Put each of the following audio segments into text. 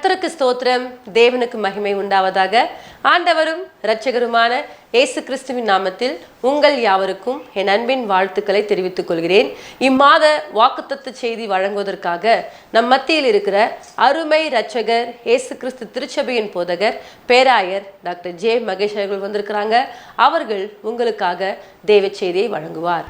கர்த்தருக்கு ஸ்தோத்திரம், தேவனுக்கு மகிமை உண்டாவதாக. ஆண்டவரும் இரட்சகருமான இயேசு கிறிஸ்துவின் நாமத்தில் உங்கள் யாவருக்கும் என் அன்பின் வாழ்த்துக்களை தெரிவித்துக் கொள்கிறேன். இம்மாத வாக்குத்தத்த செய்தி வழங்குவதற்காக நம் மத்தியில் இருக்கிற அருமை இரட்சகர் இயேசு கிறிஸ்து திருச்சபையின் போதகர் பேராயர் டாக்டர் ஜே மகேஷ் அவர்கள் வந்திருக்கிறாங்க. அவர்கள் உங்களுக்காக தேவ செய்தியை வழங்குவார்.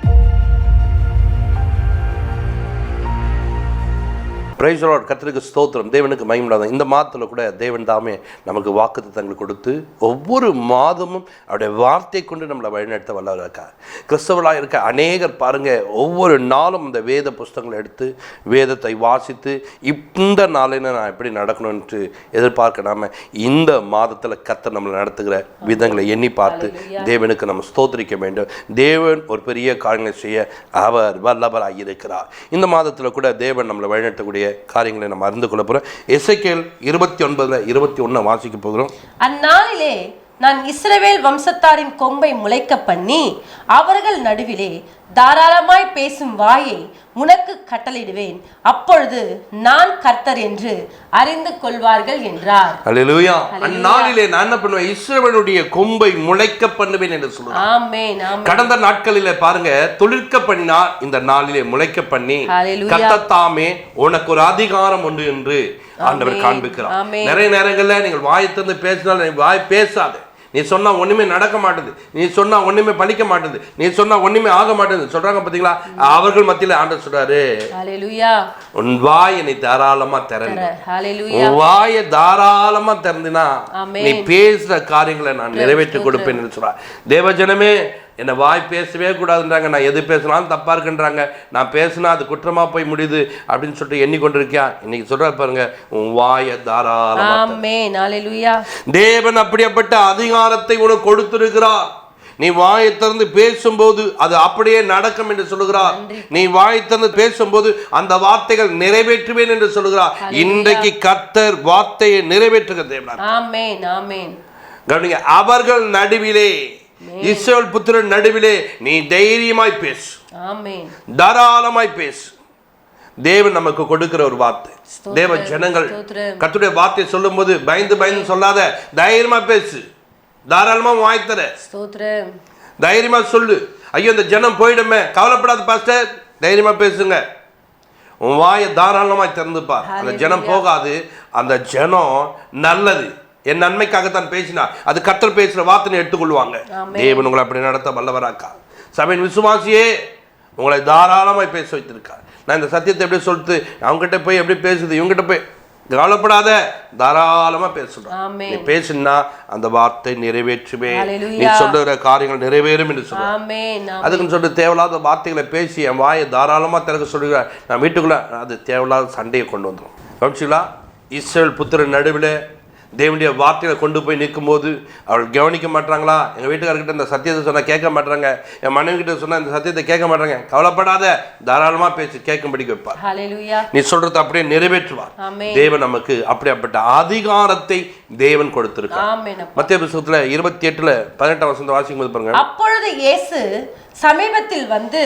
Praise the Lord. கர்த்தருக்கு ஸ்தோத்திரம், தேவனுக்கு மகிமை. இந்த மாதத்தில் கூட தேவன் தாமே நமக்கு வாக்குத்தத்தங்கள் கொடுத்து ஒவ்வொரு மாதமும் அவருடைய வார்த்தை கொண்டு நம்மளை வழிநடத்த வல்லவராக இருக்கார். கிறிஸ்தவர்களாக இருக்க அநேகர் பாருங்கள், ஒவ்வொரு நாளும் இந்த வேத புஸ்தகங்களை எடுத்து வேதத்தை வாசித்து இந்த நாளில் நான் எப்படி நடக்கணும்னு எதிர்பார்க்க நாம இந்த மாதத்தில் கர்த்தர் நம்மளை நடத்துகிற விதங்களை எண்ணி பார்த்து தேவனுக்கு நம்ம ஸ்தோத்திரிக்க வேண்டும். தேவன் ஒரு பெரிய காரியங்களை செய்ய அவர் வல்லவராக இருக்கிறார். இந்த மாதத்தில் கூட தேவன் நம்மளை வழிநடத்தக்கூடிய காரியங்களை நம்ம அறிந்து கொள்ள போறோம். எசேக்கியேல் 29:21 வாசிக்க போகிறோம். அந்நாளிலே நான் இஸ்ரவேல் வம்சத்தாரின் கொம்பை முளைக்க பண்ணி அவர்கள் நடுவிலே தாராளமாய் பேசும் வாயை உனக்கு கட்டளையிடுவேன், அப்பொழுது நான் கர்த்தர் என்று அறிந்து கொள்வார்கள் என்றார். அல்லேலூயா. அந்நாளிலே நான் என்ன பண்ணுவேன்? இஸ்ரவேலுடைய கொம்பை முளைக்க பண்ணுவேன் என்று சொல்றார். ஆமென். கடந்த நாட்களிலே பாருங்க, தொழிற்க பண்ணினா இந்த நாளிலே முளைக்க பண்ணி கர்த்தர் தாமே உனக்கு ஒரு அதிகாரம் உண்டு என்று ஆண்டவர் காண்பிக்கிறார். நிறைய நேரங்கள்ல நீங்கள் வாயை திறந்து பேசினால் வாய் பேசாது. நீ சொன்னா ஒண்ணுமே நடக்க மாட்டேது, நீ சொன்னா ஒண்ணுமே பலிக்க மாட்டேது, நீ சொன்னா ஒண்ணுமே ஆக மாட்டேது சொல்றாங்க பாத்தீங்களா? அவர்கள் மத்தியில ஆண்டவர் சொல்றாரு, ஹல்லேலூயா, உன் வாயை நீ தாராளமா திறந்து, ஹல்லேலூயா, உன் வாயை தாராளமா திறந்தினா நீ பேசுற காரியங்களை நான் நிறைவேற்றி கொடுப்பேன் என்று சொல்றார். தேவஜனமே, என்னை வாய் பேசவே கூடாதுன்றாங்க, நான் எது பேசினாலும் தப்பா இருக்குன்றாங்க, நான் பேசினா அது குற்றமா போய் முடியுது அப்படின்னு சொல்லிட்டு எண்ணிக்கொண்டிருக்கியா? இன்னைக்கு சொல்றாரு பாருங்க, உன் வாயை தாராளமா. ஆமென். ஹல்லேலூயா. தேவன் அப்படிப்பட்ட அதிகாரத்தை உனக்கு கொடுத்திருக்கிறார். நீ வாயை திறந்து பேசும்போது அது அப்படியே நடக்கும் என்று சொல்லுகிறார். நீ வாயை திறந்து பேசும்போது அந்த வார்த்தைகள் நிறைவேற்றுவேன் என்று சொல்லுகிறார். இன்றைக்கு கர்த்தர் வார்த்தையை நிறைவேற்றுகிற தேவன். ஆமென். ஆமென். கவனிங்க, அவர்கள் நடுவிலே, இஸ்ரவேல் புத்திரன் நடுவிலே நீ தைரியமாய் பேசு, ஆமென், தாராளமாய் பேசு. தேவன் நமக்கு கொடுக்கிற ஒரு வார்த்தை. தேவ ஜனங்கள் கர்த்தருடைய வார்த்தை சொல்லும் போது பயந்து பயந்து சொல்லாத, தைரியமா பேசு, தாராளமா வாய்த்தர, தைரியமா சொல்லு. ஐயோ இந்த ஜனம் போயிடுமே, கவலைப்படாத பாஸ்டர், தைரியமா பேசுங்க. உன் வாயை தாராளமாய் திறந்துப்பா. அந்த ஜனம் போகாது. அந்த ஜனம் நல்லது, என் நன்மைக்காகத்தான் பேசினார், அது கர்த்தர் பேசுற வார்த்தையை எடுத்துக்கொள்வாங்க. தேவன் உங்களை அப்படி நடத்த வல்லவராக்கா. சபையின் விசுவாசியே, உங்களை தாராளமாய் பேச வைத்திருக்கார். நான் இந்த சத்தியத்தை எப்படி சொல்லிட்டு அவங்ககிட்ட போய் எப்படி பேசுது, இவங்ககிட்ட போய் கவலைப்படாத, தாராளமா பேசுறோம். நீ பேசுனா அந்த வார்த்தை நிறைவேற்றுவே, நீ சொல்லுகிற காரியங்கள் நிறைவேறும் என்று சொல்லுவேன். அதுக்குன்னு சொல்லிட்டு தேவையில்லாத வார்த்தைகளை பேசி என் வாயை தாராளமா திறக்க சொல்லுகிற நான் வீட்டுக்குள்ள அது தேவையில்லாத சண்டையை கொண்டு வந்துடும். கவனிச்சுங்களா? இஸ்ரவேல் புத்திரன் நடுவில் தேவனுடைய வார்த்தைகளை கொண்டு போய் நிற்கும் போது அவள் கவனிக்க மாட்டாங்களா? எங்கள் வீட்டுக்காரர்கிட்ட இந்த சத்தியத்தை சொன்னால் கேட்க மாட்டாங்க, என் மனைவி கிட்ட சொன்னால் இந்த சத்தியத்தை கேட்க மாட்டாங்க. கவலைப்படாத, தாராளமாக பேசி கேட்கும்படி வைப்பார். நீ சொல்றது அப்படியே நிறைவேற்றுவார். தேவன் நமக்கு அப்படிப்பட்ட அதிகாரத்தை தேவன் கொடுத்திருக்கார். மத்திய புத்தகத்துல 28:18 வாசிக்கும் போது பாருங்க. அப்பொழுது இயேசு சமீபத்தில் வந்து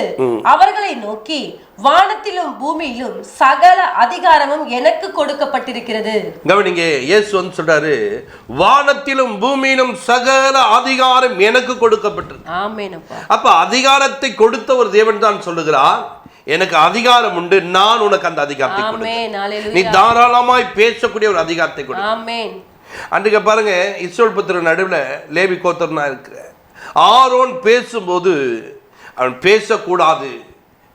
அவர்களை நோக்கி, வானத்திலும் பூமியிலும் சகல அதிகாரமும் எனக்கு கொடுக்கப்பட்டிருக்கிறது. கவனிங்க, இயேசு வந்து சொல்றாரு, வானத்திலும் பூமியிலும் சகல அதிகாரம் எனக்கு கொடுக்கப்பட்டிருக்கு. ஆமென். அப்ப அதிகாரத்தை கொடுத்த ஒரு தேவன் தான் சொல்லுகிறார், எனக்கு அதிகாரம் உண்டு, நான் உனக்கு அந்த அதிகாரத்தை கொடுக்கிறேன். நீ தாராளமாய் பேசக்கூடிய ஒரு அதிகாரத்தை கொடு. ஆமென். அன்றைக்கு பாருங்க, இஸ்ரவேல் புத்திரன் நடுவில் லேவி கோத்திரனா இருக்கிற ஆரோன் பேசும்போது அவன் பேசக்கூடாது,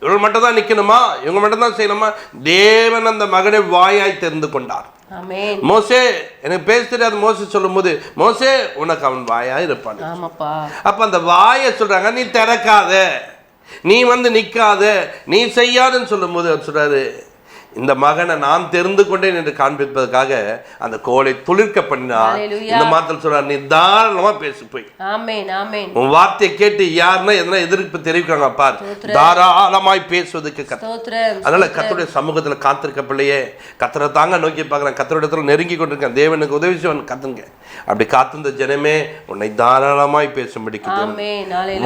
இவங்க மட்டும் தான் நிக்கணுமா, இவங்க மட்டும் தான் செய்யணுமா? தேவன் அந்த மகனை வாயாய் தெரிந்து கொண்டார். மோசே எனக்கு பேச தெரியாது மோசே சொல்லும் போது, மோசே உனக்கு அவன் வாயாய் இருப்பான். அப்ப அந்த வாயை சொல்றாங்க, நீ திறக்காத, நீ வந்து நிக்காத, நீ செய்யாதுன்னு சொல்லும் போது அவர் சொல்றாரு, இந்த மகனை நான் தெரிந்து கொண்டேன் என்று காண்பிப்பதற்காக அந்த கோலை துளிர்க்க பண்ணினார். இந்த மாதத்தில் சொல்றார், நீ தாராளமா பேசு போய். உன் வார்த்தையை கேட்டு யாருன்னா எதனா எதிர்ப்பு தெரிவிக்கிறாங்க பார், தாராளமாய் பேசுவதற்கு அதனால கர்த்தருடைய சமூகத்துல காத்திருக்க பிள்ளையே, கர்த்தரை தாங்க நோக்கி பார்க்கிறேன், கர்த்தரிடத்துல நெருங்கி கொண்டிருக்கேன், தேவனுக்கு உதவி செய்வன் காத்துங்க. அப்படி காத்திருந்த ஜனமே உன்னை தாராளமாய் பேசும்படி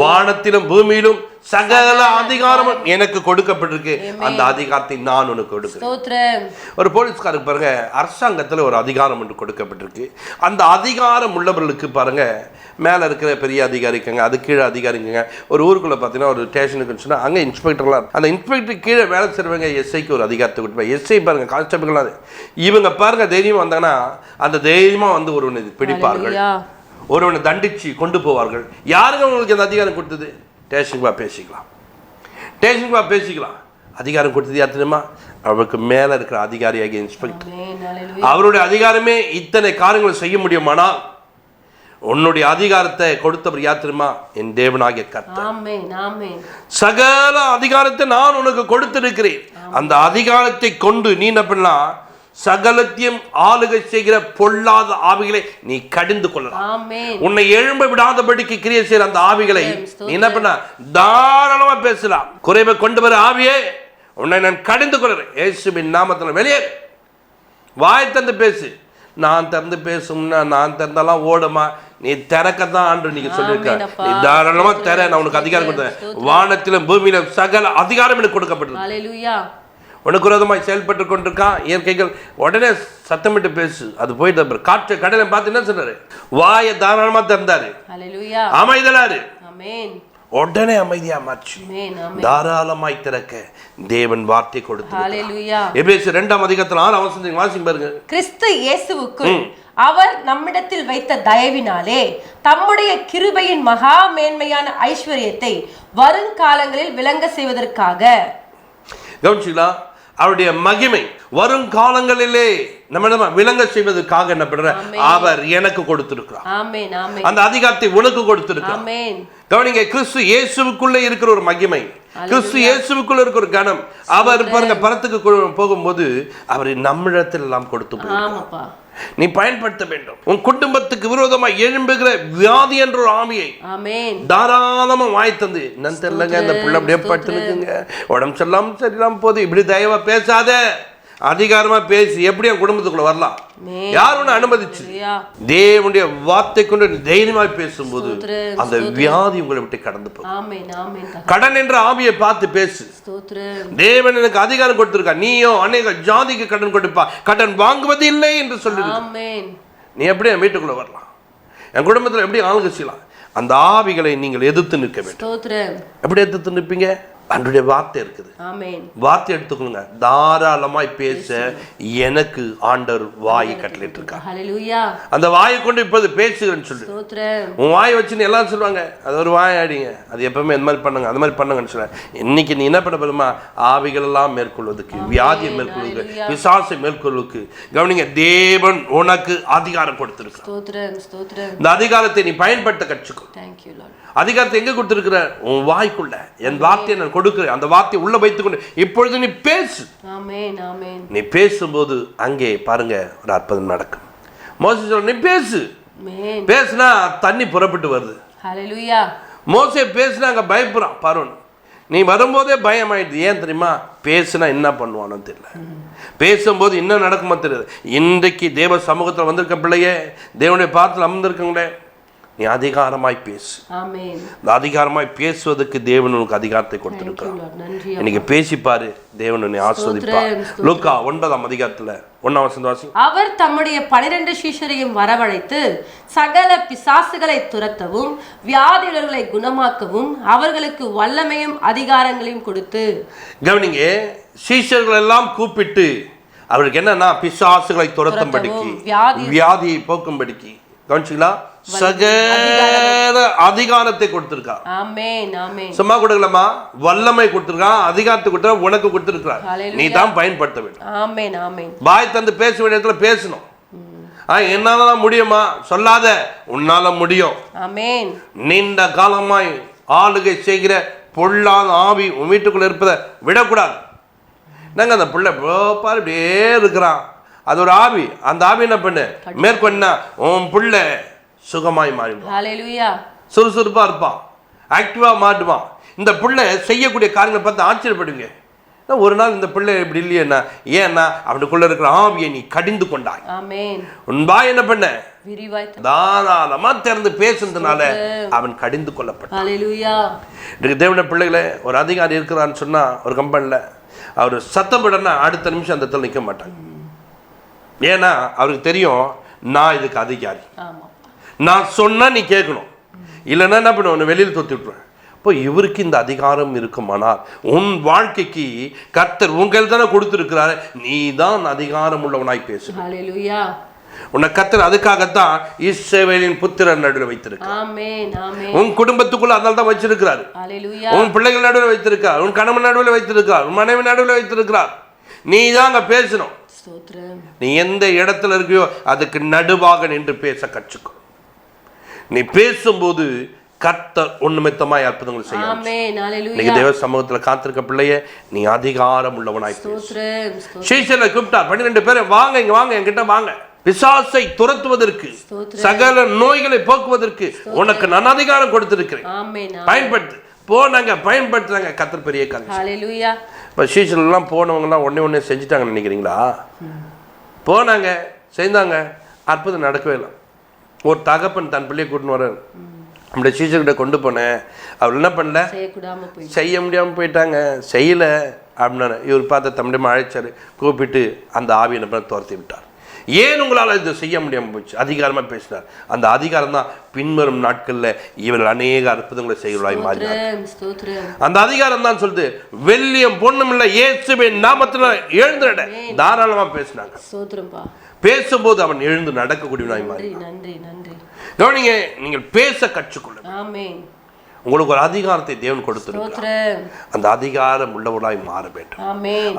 வானத்திலும் பூமியிலும் சகல அதிகாரமும் எனக்கு கொடுக்கப்பட்டிருக்கு, அந்த அதிகாரத்தை நான் உனக்கு கொடுப்பேன். கொடுக்கிறேன். ஸ்தோத்திரம். ஒரு போலீஸ்காருக்கு பாருங்க, அரசாங்கத்தில் ஒரு அதிகாரம் ஒன்று கொடுக்கப்பட்டிருக்கு. அந்த அதிகாரம் உள்ளவர்களுக்கு பாருங்க, மேலே இருக்கிற பெரிய அதிகாரிக்கங்க, அது கீழே அதிகாரிங்க. ஒரு ஊருக்குள்ளே பார்த்தீங்கன்னா ஒரு ஸ்டேஷனுக்குன்னு சொன்னால் அங்கே இன்ஸ்பெக்டர்லாம், அந்த இன்ஸ்பெக்டர் கீழே வேலை செய்கிறவங்க எஸ்ஐக்கு ஒரு அதிகாரத்தை கொடுப்பாங்க. எஸ்ஐ பாருங்க, கான்ஸ்டபிள்லாம் இவங்க பாருங்க தைரியமாக வந்தாங்கன்னா அந்த தைரியமாக வந்து ஒருவனை பிடிப்பார்கள், ஒருவனை தண்டிச்சு கொண்டு போவார்கள். யாருங்க உங்களுக்கு அந்த அதிகாரம் கொடுத்தது? ஸ்டேஷனுக்கு வா பேசிக்கலாம், ஸ்டேஷனுக்கு வா பேசிக்கலாம். அதிகாரம் கொடுத்தது யார் தெரியுமா? அவருக்கு மேலே இருக்கிற அதிகாரியாகிய இன்ஸ்பெக்டர். அவருடைய அதிகாரமே இத்தனை காரியங்களை செய்ய முடியுமானால் உன்னுடைய அதிகாரத்தை கொடுத்தவர் யார் தெரியுமா? என் தேவனாகிய கர்த்தர். சகல அதிகாரத்தை நான் உனக்கு கொடுத்திருக்கிறேன். அந்த அதிகாரத்தை கொண்டு நீ என்ன பண்ணலாம்? சகலத்தையும் ஆளுகை செய்கிற பொல்லாத ஆவிகளை நீ கடிந்து கொள்ளலாம். உன்னை எழும்ப விடாதபடிக்கு கிரியை செய்கிற அந்த ஆவிகளை நீ என்ன பண்ண? தாராளமா பேசலாம். குறைவை கொண்டு வர ஆவியே, உன்னை நான் கடிந்து கொள்கிறேன், இயேசுவின் நாமத்தில் வெளியேறு. வாய் தந்து பேசு. நான் திறந்து பேசும்னா நான் திறந்தாலாம் ஓடுமா? நீ திறக்கத்தான் ஆண்டு நீங்க சொல்லியிருக்க. நீ தாராளமா திற, நான் உனக்கு அதிகாரம் கொடுத்தேன். வானத்திலும் பூமியிலும் சகல அதிகாரம் எனக்கு கொடுக்கப்பட்டது. உனக்கு விரோதமாய் செயல்பட்டு கொண்டிருக்கான் இயற்கைகள், உடனே சத்தமிட்டு பேசு. அது போயிட்டு காற்று கடலை பார்த்து என்ன சொன்னாரு? வாயை தாராளமா திறந்தாரு, அமைதலாரு, உடனே அமைதியா மாற்றி தாராளமாய் திறக்க தேவன் வார்த்தை கொடுத்தார். எபேசியர் 2ஆம் அதிகாரத்தில் 6ஆம் வசனத்தை வாசிங்க பாருங்க. கிறிஸ்து இயேசுவுக்குள் அவர் நம்மிடத்தில் வைத்த தயவினாலே தம்முடைய கிருபையின் மகா மேன்மையான ஐஸ்வர்யத்தை வருங்காலங்களில் விளங்க செய்வதற்காக, கவனிச்சீங்களா? அவருடைய மகிமை வருங்காலங்களிலே நம்ம விளங்க செய்வதற்காக என்ன பண்ற? அவர் எனக்கு கொடுத்திருக்கிறார். அந்த அதிகாரத்தை உனக்கு கொடுத்திருக்கிறார். கவனிங்க, கிறிஸ்து இயேசுவுக்குள்ளே இருக்கிற ஒரு மகிமை, கிறிஸ்து இயேசுவுக்குள்ள இருக்கிற ஒரு கனம். அவர் பாருங்க பரத்துக்கு போகும்போது அவர் நம்மிடத்தில் எல்லாம் கொடுத்து போயிருக்கிறார். நீ பயன்படுத்த வேண்டும். உன் குடும்பத்துக்கு விரோதமாக எழும்புகிற வியாதி என்ற ஒரு ஆவியை தாராளமா வாய் தந்து, என்னன்னு தெரியலங்க, இந்த பிள்ளை அப்படியே படுத்துனுக்குங்க, உடம்பு சரியில்லாம சரியில்லாம போகுது, இப்படி தயவா பேசாத, அதிகாரமா பேசி எப்படி என் குடும்பத்துக்குள்ள வரலாம்? யார் ஒண்ணு அனுமதிச்சு? தேவனுடைய வார்த்தை கொண்டு தைரியமாய் பேசும்போது அந்த வியாதி உங்களை விட்டு கடந்து போகும். கடன் என்ற ஆவியை பார்த்து பேசு. தேவன் எனக்கு அதிகாரம் கொடுத்திருக்கா, நீயோ அநேக ஜாதிக்கு கடன் கொடுப்பா, கடன் வாங்குவது இல்லை என்று சொல்லி நீ எப்படி என் வீட்டுக்குள்ள வரலாம்? என் குடும்பத்தில் எப்படி ஆளுங்க செய்யலாம்? அந்த ஆவிகளை நீங்கள் எதிர்த்து நிற்க வேண்டும். எப்படி எதிர்த்து நிற்பீங்க? அன்றைய வார்த்தை இருக்குது. வார்த்தை எடுத்துக்கொள்ளுங்க, தாராளமாய் பேச எனக்கு ஆண்டவர் வாயை கட்டளையிட்டு இருக்கார். அந்த வாயை கொண்டு இப்போது பேசுகிறேன்னு சொல்லு. உன் வாயை வச்சுன்னு எல்லாரும் சொல்லுவாங்க, அது ஒரு வாய் ஆடிங்க, அது எப்பவுமே இந்த மாதிரி பண்ணுங்க, அந்த மாதிரி பண்ணுங்கன்னு சொல்லுவேன். இன்னைக்கு நீ என்ன பண்ண போதுமா? ஆவிகள் எல்லாம் மேற்கொள்வதற்கு, வியாதியை மேற்கொள்வதற்கு, பிசாசை மேற்கொள்வதற்கு கவனிங்க, தேவன் உனக்கு அதிகாரம் கொடுத்திருக்கிறார். இந்த அதிகாரத்தை நீ பயன்படுத்த கற்றுக்கோ. அதிகாரத்தை எங்க கொடுத்திருக்கிற? உன் வாய்க்குள்ள. என் வார்த்தையை நான் கொடுக்கிறேன், அந்த வார்த்தையை உள்ள வைத்துக்கொண்டு இப்பொழுது நீ பேசு. நீ பேசும்போது அங்கே பாருங்க ஒரு அற்புதம் நடக்கும். மோசே சொல்ற, நீ பேசு. பேசுனா தண்ணி புறப்பட்டு வருது. மோசே பேசுனா அங்க பயப்படுறான் பார்வோன். நீ வரும்போதே பயம் ஆயிடுது. ஏன் தெரியுமா? பேசுனா என்ன பண்ணுவானோ தெரியல, பேசும்போது என்ன நடக்குமோ தெரியாது. இன்றைக்கு தேவ சமூகத்தில் வந்திருக்க பிள்ளையே, தேவனுடைய பாதத்தில் அமர்ந்திருக்கங்களே, நீ அதிகாரமாய் பேசு. இந்த அதிகாரமாய் பேசுவதற்கு தேவன் உனக்கு அதிகாரத்தை கொடுத்திருக்கிறார். இன்னைக்கு பேசிப்பாரு, தேவன் உன்னை ஆசீர்வதிப்பார். லூக்கா 9ஆம் அதிகாரத்துல 1ஆம் வசனம் வாசி. அவர் தம்முடைய 12 சீஷரையும் வரவழைத்து சகல பிசாசுகளை துரத்தவும் வியாதிகளை குணமாக்கவும் அவர்களுக்கு வல்லமையும் அதிகாரங்களையும் கொடுத்து. கவனிங்க, சீஷர்கள் எல்லாம் கூப்பிட்டு அவருக்கு என்னன்னா பிசாசுகளை துரத்தும்படிக்கு, வியாதியை போக்கும்படிக்கு, கவனிச்சுங்களா, சகல அதிகாரத்தை கொடுத்திருக்கா. சும்மா கொடுக்கலாமா? வல்லமை கொடுத்திருக்கான், அதிகாரத்தை கொடுத்தா உனக்கு கொடுத்திருக்கிறார். நீ தான் பயன்படுத்த வேண்டும். பாய் தந்து பேச வேண்டிய இடத்துல பேசணும். என்னால முடியுமா? சொல்லாத, உன்னால முடியும். நீண்ட காலமாய் ஆளுகை செய்கிற பொல்லாத ஆவி உன் வீட்டுக்குள்ள இருப்பதை விடக்கூடாது. நாங்க அந்த பிள்ளை பாரு இப்படியே இருக்கிறான், அது ஒரு ஆவி. அந்த ஆவி என்ன பண்ணு? மேற்கொண்டா உன் பிள்ளை சுகமாய் மாறிடுவான், சுறுசுறுப்பா இருப்பான், ஆக்டிவா மாட்டுவான். இந்த பிள்ளை செய்யக்கூடிய காரியங்களை பார்த்து ஆச்சரியப்படுங்க. ஒரு நாள் இந்த பிள்ளை இப்படி இல்லையா? ஏன்னா அவனுக்குள்ள இருக்கிற ஆவியை நீ கடிந்து கொண்டாய். உன் பாய் என்ன பண்ண? தாராளமா திறந்து பேசுனதுனால அவன் கடிந்து கொள்ளப்பட்டான். தேவனுடைய பிள்ளைகளை ஒரு அதிகாரி இருக்கிறான்னு சொன்னா ஒரு கம்பெனில அவர் சத்தம் விடனா அடுத்த நிமிஷம் அந்த இடத்துல நிற்க மாட்டாங்க. ஏன்னா அவருக்கு தெரியும், நான் இதுக்கு அதிகாரி, நான் சொன்னா நீ கேட்கணும், இல்லைன்னா என்ன பண்ணுவேன், வெளியில் தொத்தி விட்டுருவேன். இப்போ இவருக்கு இந்த அதிகாரம் இருக்குமானால் உன் வாழ்க்கைக்கு கர்த்தர் உங்கள் தானே கொடுத்துருக்கிறாரு, நீ தான் அதிகாரம் உள்ளவனாய் பேசு. உன்னை கர்த்தர் அதுக்காகத்தான் இஸ்ரவேலின் புத்திரர் நடுவில் வைத்திருக்கிறார். உன் குடும்பத்துக்குள்ள அதனால தான் வச்சிருக்கிறாரு. உன் பிள்ளைகள் நடுவில் வைத்திருக்கிறார், உன் கணவன் நடுவில் வைத்திருக்கிறார், உன் மனைவி நடுவில் வைத்திருக்கிறார். நீ தான் அங்க பேசணும். நீ எந்த இடத்துல இருக்கியோ அதுக்கு நடுவாக நின்று பேச கற்றுக்கோ. நீ பேசும்போது கர்த்தர் உன்னிமித்தமாய் அற்புதங்கள் செய்யும். நீங்க தேவ சமூகத்துல காத்திருக்க பிள்ளைய, நீ அதிகாரம் உள்ளவனாய் பேசு. சீஷர்களை கூப்பிட்டார், 12 பேரை, வாங்க இங்க வாங்க, என்கிட்ட வாங்க. பிசாசை துரத்துவதற்கு, சகல நோய்களை போக்குவதற்கு உனக்கு நான் அதிகாரம் கொடுத்திருக்கிறேன், பயன்படுத்து. போனாங்க, பயன்படுத்துறாங்க. கர்த்தர் பெரிய காரியம். இப்போ சீசன்லாம் போனவங்கலாம் ஒன்னே செஞ்சுட்டாங்கன்னு நினைக்கிறீங்களா? போனாங்க, செய்தாங்க, அற்புதம் நடக்கவே இல்லை. ஒரு தகப்பன் தன் பிள்ளையை கூட்டின்னு வர நம்முடைய சீசர்கிட்ட கொண்டு போனேன், அவர் என்ன பண்ணல, செய்ய முடியாமல் போயிட்டாங்க, செய்யலை அப்படின்னாரு. இவர் பார்த்த தம்முடைய அழைச்சாரு, கூப்பிட்டு அந்த ஆவியை என்ன பண்ண துரத்தி விட்டார். ஏன் உங்களால் இதை செய்ய முடியாமல் போச்சு? அதிகாரமாக பேசினார். அந்த அதிகாரம் தான் பின்வரும் நாட்களில் இவர்கள் அநேக அற்புதங்களை செய்கிறாய் மாறினார். அந்த அதிகாரம் தான் சொல்லுது, வெள்ளியம் பொண்ணும் இல்லை, இயேசுவின் நாமத்தில் எழுந்துட தாராளமாக பேசினாங்க. பேசும்போது அவன் எழுந்து நடக்கக்கூடியவனாய் மாறி. கவனிங்க, நீங்கள் பேச கற்றுக்கொள்ளுங்கள். உங்களுக்கு ஒரு அதிகாரத்தை தேவன் கொடுத்திருக்கிறார். அந்த அதிகாரம் உள்ளவனாய் மாற வேண்டும்.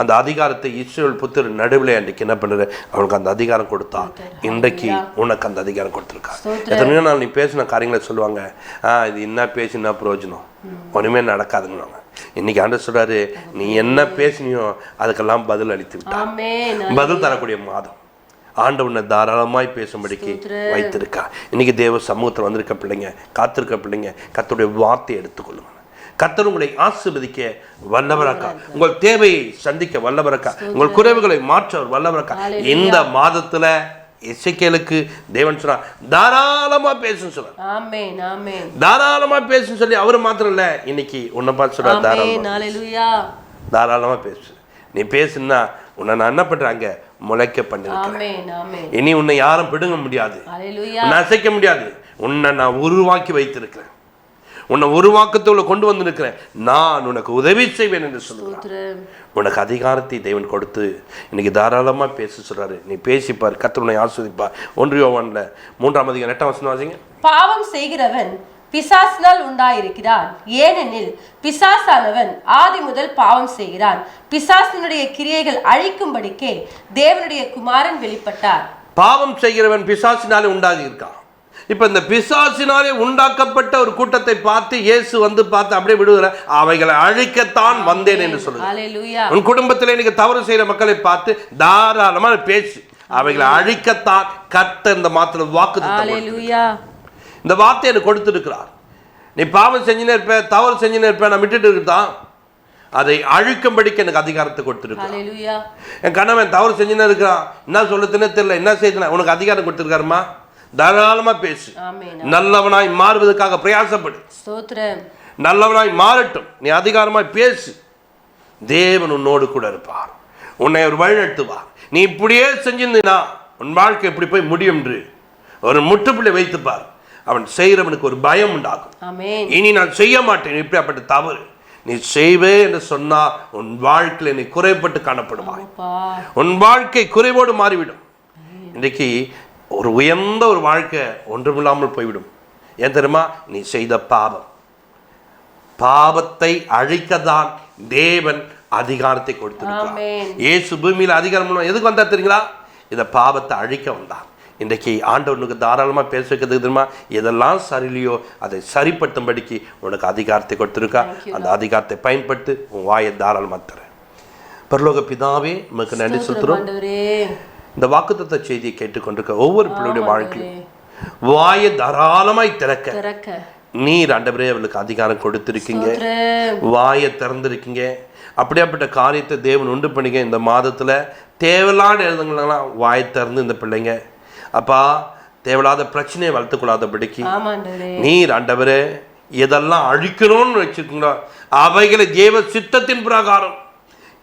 அந்த அதிகாரத்தை இஸ்ரவேல் புத்திர நடுவில் அன்றைக்கு என்ன பண்ணுற, அவனுக்கு அந்த அதிகாரம் கொடுத்தான். இன்றைக்கு உனக்கு அந்த அதிகாரம் கொடுத்துருக்கான். எத்தனையோ நாள் நீ பேசின காரியங்களை சொல்லுவாங்க, இது என்ன பேசினா பிரயோஜனம், ஒன்றுமே நடக்காதுன்னு. இன்னைக்கு ஆண்டவர் சொல்றாரு, நீ என்ன பேசினியோ அதுக்கெல்லாம் பதில் அளித்து விட்டார். பதில் தரக்கூடிய மாதம் ஆண்டவனை தாராளமாய் பேசும்படிக்கு வைத்திருக்கா. இன்னைக்கு தேவ சமூகத்தில் வந்திருக்க பிள்ளைங்க, காத்திருக்க பிள்ளைங்க, கர்த்தருடைய வார்த்தையை எடுத்துக்கொள்ளுங்க. கர்த்தர் உங்களை ஆசீர்வதிக்க வல்லவராக்கா, உங்கள் தேவையை சந்திக்க வல்லவராக்கா, உங்கள் குறைவுகளை மாற்ற வல்லவராக்கா. இந்த மாதத்துல எசேக்கியேலுக்கு தேவன் சொன்னார், தாராளமா பேசுன்னு சொல்றார். தாராளமா பேசுன்னு சொல்லி அவரு மாத்திரம் இல்ல, இன்னைக்கு உன்னை பார்த்து சொல்றார், தாராளமா பேசு. நீ பேசுனா உன்னை நான் என்ன பண்றாங்க, முளைக்க பண்ணிருக்கேன். இனி உன்னை யாரும் பிடுங்க முடியாது, உன்னை அசைக்க முடியாது. உன்னை நான் உருவாக்கி வைத்திருக்கிறேன், உன்னை உருவாக்கத்தோட கொண்டு வந்து இருக்கிறேன். நான் உனக்கு உதவி செய்வேன் என்று சொல்லுகிறேன். உனக்கு அதிகாரத்தை தேவன் கொடுத்து இன்னைக்கு தாராளமா பேச சொல்றாரு. நீ பேசிப்பார், கர்த்தர் உன்னை ஆசீர்வதிப்பார். 1 யோவான்ல 3:8 வாசிங்க. பாவம் செய்கிறவன் பிசாசினால் உண்டாயிருக்கிறான், ஏனெனில் பிசாசானவன் ஆதி முதல் பாவம் செய்கிறான். பிசாசினுடைய கிரியைகள் அழிக்கும்படிக்கே தேவனுடைய குமாரன் வெளிப்பட்டார். பாவம் செய்கிறவன் பிசாசினாலே உண்டாகி இருக்கான். இப்ப இந்த பிசாசினாலே உண்டாக்கப்பட்ட ஒரு கூட்டத்தை பார்த்து இயேசு வந்து பார்த்து அப்படியே விடுகிற, அவைகளை அழிக்கத்தான் வந்தேன் என்று சொல்லுங்க. உன் குடும்பத்தில் நீங்க தவறு செய்யற மக்களை பார்த்து தாராளமா பேசு, அவைகளை அழிக்கத்தான் கர்த்தர் இந்த மாத்திர வாக்கு இந்த வார்த்தை எனக்கு கொடுத்துருக்கிறார். நீ பாவம் செஞ்சுனே இருப்ப, தவறு செஞ்சுனே இருப்ப, நான் விட்டுட்டு இருக்குதான், அதை அழிக்கும்படிக்கு எனக்கு அதிகாரத்தை கொடுத்துருக்கான். என் கணவன் தவறு செஞ்சுனே இருக்கிறான், என்ன சொல்லுதுன்னு தெரியல, என்ன செய்யணும், உனக்கு அதிகாரம் கொடுத்துருக்காருமா, தாராளமா பேசு. நல்லவனாய் மாறுவதற்காக பிரயாசப்படு, நல்லவனாய் மாறட்டும். நீ அதிகாரமாய் பேசு, தேவன் உன்னோடு கூட இருப்பார், உன்னை ஒரு வழி நடத்துவார். நீ இப்படியே செஞ்சிருந்தா உன் வாழ்க்கை எப்படி போய் முடியும் என்று ஒரு முற்றுப்புள்ளி வைத்துப்பார். அவன் செய்கிறவனுக்கு ஒரு பயம் உண்டாகும். இனி நான் செய்ய மாட்டேன் இப்படிப்பட்ட தவறு நீ செய்வே என்று சொன்னா உன் வாழ்க்கையில் நீ குறைபட்டு காணப்படுவாய். உன் வாழ்க்கை குறைவோடு மாறிவிடும். இன்றைக்கு ஒரு உயர்ந்த ஒரு வாழ்க்கை ஒன்றுமில்லாமல் போய்விடும். ஏன் தெரியுமா? நீ செய்த பாவம். பாவத்தை அழிக்கத்தான் தேவன் அதிகாரத்தை கொடுத்திருக்கிறார். இயேசு பூமியில் அதிகாரம் எதுக்கு வந்தார் தெரியுங்களா? இந்த பாவத்தை அழிக்க வந்தார். இன்றைக்கு ஆண்டவனுக்கு தாராளமாக பேச வைக்கிறது தெரியுமா? எதெல்லாம் சரியில்லையோ அதை சரிப்படுத்தும்படிக்கு உனக்கு அதிகாரத்தை கொடுத்துருக்கா. அந்த அதிகாரத்தை பயன்படுத்தி உன் வாயை தாராளமாக தர. பரலோக பிதாவே நமக்கு நன்றி சொல்கிறோம். இந்த வாக்குத்தத்த செய்தியை கேட்டுக்கொண்டிருக்க ஒவ்வொரு பிள்ளையுடைய வாழ்க்கையும் வாயை தாராளமாய் திறக்க நீர் ஆண்டவரே அவளுக்கு அதிகாரம் கொடுத்திருக்கீங்க. வாயை திறந்திருக்கீங்க. அப்படியாப்பட்ட காரியத்தை தேவன் உண்டு பண்ணிக்க. இந்த மாதத்துல தேவையில்லாத எழுதுங்களெல்லாம் வாயை திறந்து இந்த பிள்ளைங்க அப்பா தேவையில்லாத பிரச்சனையை வளர்த்துக்கொள்ளாதபடிக்கு நீர் ஆண்டவரே எதெல்லாம் அழிக்கணும்னு வச்சிருக்கீங்களோ அவைகளை தேவ சித்தத்தின் பிரகாரம்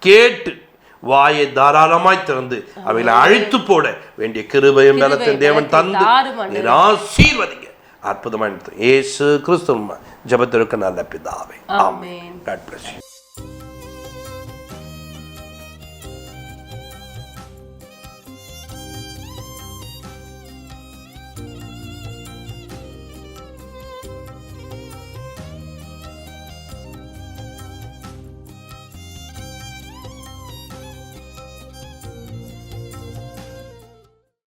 கேட்டு வாயை தாராளமாய் திறந்து அவைகளை அழித்து போட வேண்டிய கிருபையும் பலத்தையும் தேவன் தந்து நீர் ஆசீர்வதிங்க. அற்புதமான இயேசு கிறிஸ்து ஜெபத்திற்கு நல்ல பிதாவே. ஆமென். God bless you.